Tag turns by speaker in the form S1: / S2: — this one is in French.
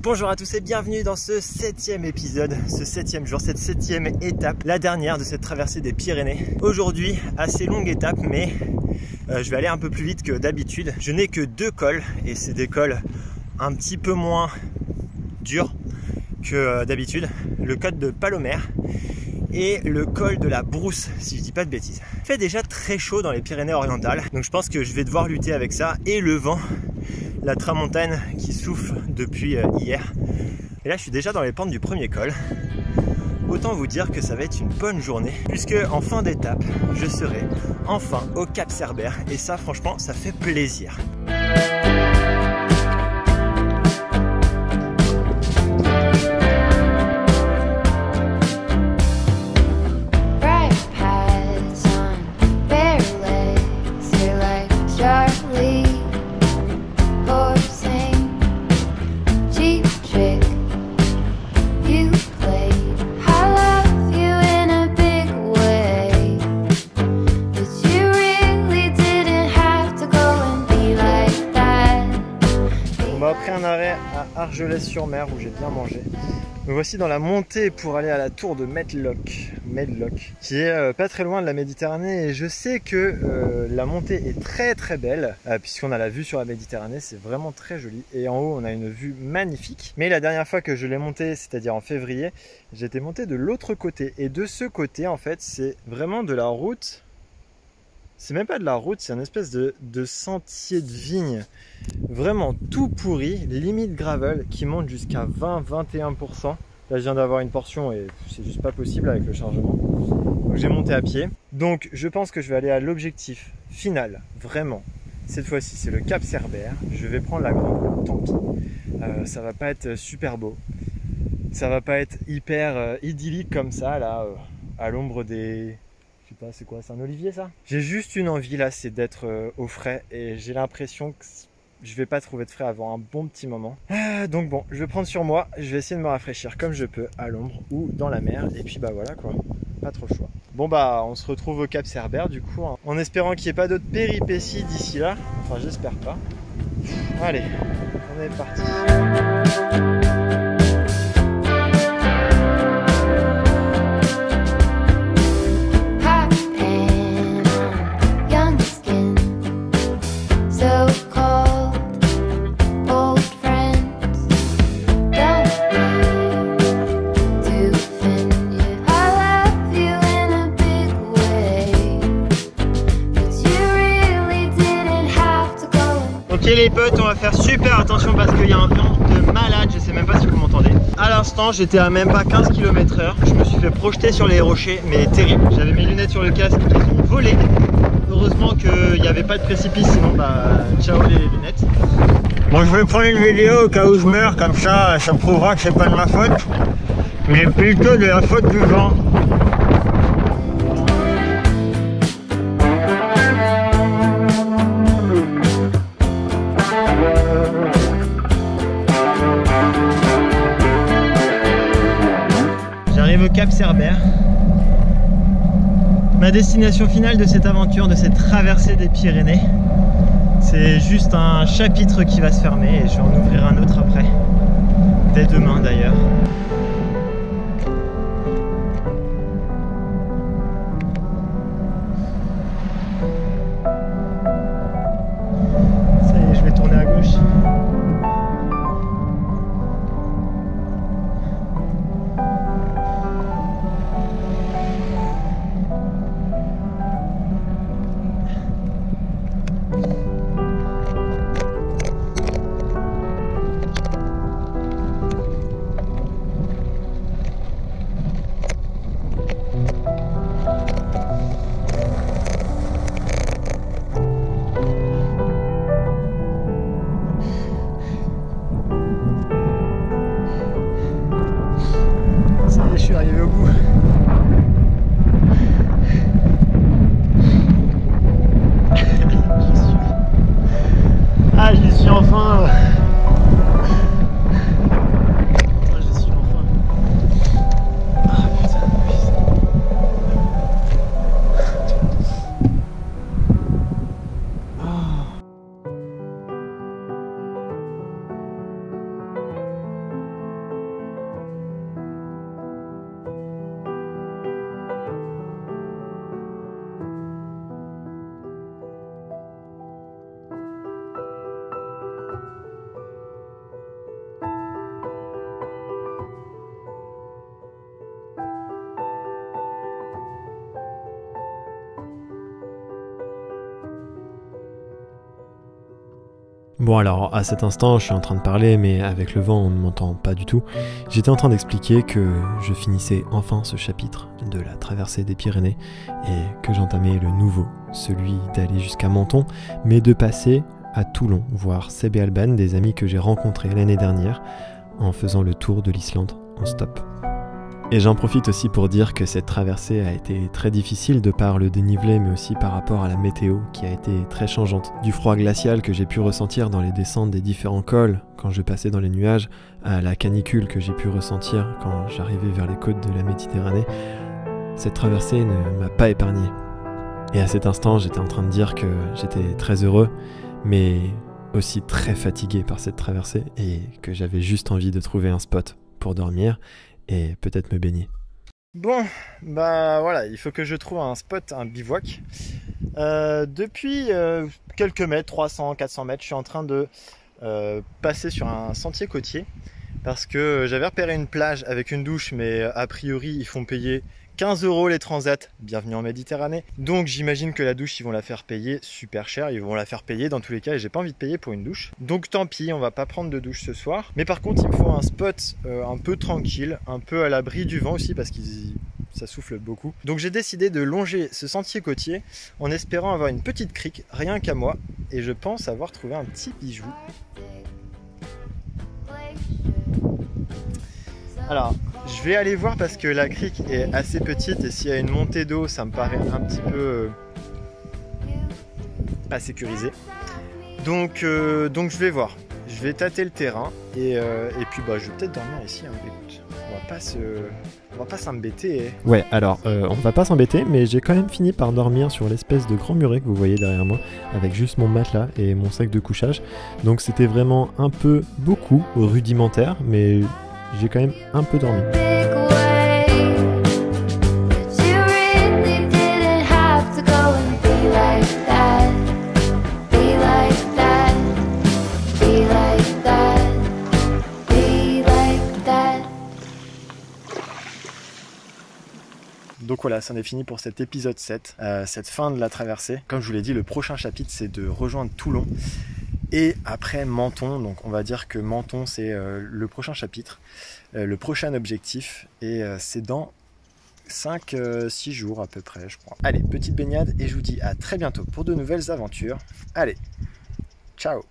S1: Bonjour à tous et bienvenue dans ce 7e épisode, ce 7e jour, cette 7e étape, la dernière de cette traversée des Pyrénées. Aujourd'hui, assez longue étape, mais je vais aller un peu plus vite que d'habitude. Je n'ai que 2 cols et c'est des cols un petit peu moins durs que d'habitude. Le col de Palomère et le col de la Brousse, si je dis pas de bêtises. Il fait déjà très chaud dans les Pyrénées-Orientales, donc je pense que je vais devoir lutter avec ça et le vent. La tramontane qui souffle depuis hier. Et là je suis déjà dans les pentes du premier col. Autant vous dire que ça va être une bonne journée, puisque en fin d'étape je serai enfin au Cap Cerbère. Et ça franchement ça fait plaisir. Après un arrêt à Argelès-sur-Mer où j'ai bien mangé. Me voici dans la montée pour aller à la tour de Medlock, qui est pas très loin de la Méditerranée. Et je sais que la montée est très belle, puisqu'on a la vue sur la Méditerranée, c'est vraiment très joli. Et en haut, on a une vue magnifique. Mais la dernière fois que je l'ai monté, c'est-à-dire en février, j'étais monté de l'autre côté. Et de ce côté, en fait, c'est vraiment de la route. C'est même pas de la route, c'est un espèce de sentier de vigne vraiment tout pourri, limite gravel, qui monte jusqu'à 20-21%. Là je viens d'avoir une portion et c'est juste pas possible avec le chargement. Donc j'ai monté à pied. Donc je pense que je vais aller à l'objectif final, vraiment. Cette fois-ci c'est le Cap Cerbère. Je vais prendre la grande, tant pis. Ça va pas être super beau. Ça va pas être hyper idyllique comme ça, là, à l'ombre des... Je sais pas, c'est quoi, c'est un olivier ça? J'ai juste une envie là, c'est d'être au frais et j'ai l'impression que je vais pas trouver de frais avant un bon petit moment. Donc bon, je vais prendre sur moi, je vais essayer de me rafraîchir comme je peux à l'ombre ou dans la mer et puis bah voilà quoi, pas trop le choix. Bon bah on se retrouve au Cap Cerbère du coup, hein, en espérant qu'il n'y ait pas d'autres péripéties d'ici là, enfin j'espère pas. Allez, on est parti. Ok les potes, on va faire super attention parce qu'il y a un vent de malade, je sais même pas si vous m'entendez. À l'instant j'étais à même pas 15 km/h, je me suis fait projeter sur les rochers, mais terrible. J'avais mes lunettes sur le casque qui ont volé. Heureusement qu'il n'y avait pas de précipice, sinon bah ciao les lunettes.
S2: Bon, je vais prendre une vidéo au cas où je meurs, comme ça me prouvera que c'est pas de ma faute, mais plutôt de la faute du vent.
S1: J'arrive au Cap Cerbère. Ma destination finale de cette aventure, de cette traversée des Pyrénées. C'est juste un chapitre qui va se fermer et je vais en ouvrir un autre après. Dès demain d'ailleurs. Ça y est, je vais tourner à gauche.
S3: Bon alors, à cet instant, je suis en train de parler, mais avec le vent, on ne m'entend pas du tout. J'étais en train d'expliquer que je finissais enfin ce chapitre de la traversée des Pyrénées et que j'entamais le nouveau, celui d'aller jusqu'à Menton, mais de passer à Toulon, voir Seb et Alban, des amis que j'ai rencontrés l'année dernière, en faisant le tour de l'Islande en stop. Et j'en profite aussi pour dire que cette traversée a été très difficile de par le dénivelé, mais aussi par rapport à la météo qui a été très changeante. Du froid glacial que j'ai pu ressentir dans les descentes des différents cols quand je passais dans les nuages, à la canicule que j'ai pu ressentir quand j'arrivais vers les côtes de la Méditerranée, cette traversée ne m'a pas épargné. Et à cet instant, j'étais en train de dire que j'étais très heureux, mais aussi très fatigué par cette traversée et que j'avais juste envie de trouver un spot pour dormir et peut-être me baigner.
S1: Bon, bah voilà, il faut que je trouve un spot, un bivouac. Depuis quelques mètres, 300, 400 mètres, je suis en train de passer sur un sentier côtier parce que j'avais repéré une plage avec une douche, mais a priori ils font payer 15 € les transats, bienvenue en Méditerranée. Donc j'imagine que la douche, ils vont la faire payer super cher, ils vont la faire payer dans tous les cas et j'ai pas envie de payer pour une douche. Donc tant pis, on va pas prendre de douche ce soir. Mais par contre, il me faut un spot un peu tranquille, un peu à l'abri du vent aussi parce que ça souffle beaucoup. Donc j'ai décidé de longer ce sentier côtier en espérant avoir une petite crique, rien qu'à moi. Et je pense avoir trouvé un petit bijou. Alors, je vais aller voir parce que la crique est assez petite et s'il y a une montée d'eau, ça me paraît un petit peu pas sécurisé. Donc je vais voir. Je vais tâter le terrain et puis bah, je vais peut-être dormir ici. Hein. Écoute, on va pas s'embêter.
S3: Ouais, alors on va pas s'embêter, mais j'ai quand même fini par dormir sur l'espèce de grand muret que vous voyez derrière moi, avec juste mon matelas et mon sac de couchage. Donc c'était vraiment un peu beaucoup rudimentaire, mais j'ai quand même un peu dormi.
S1: Donc voilà, c'en est fini pour cet épisode 7, cette fin de la traversée. Comme je vous l'ai dit, le prochain chapitre, c'est de rejoindre Toulon. Et après Menton, donc on va dire que Menton c'est le prochain chapitre, le prochain objectif, et c'est dans 5-6 jours à peu près je crois. Allez, petite baignade et je vous dis à très bientôt pour de nouvelles aventures. Allez, ciao!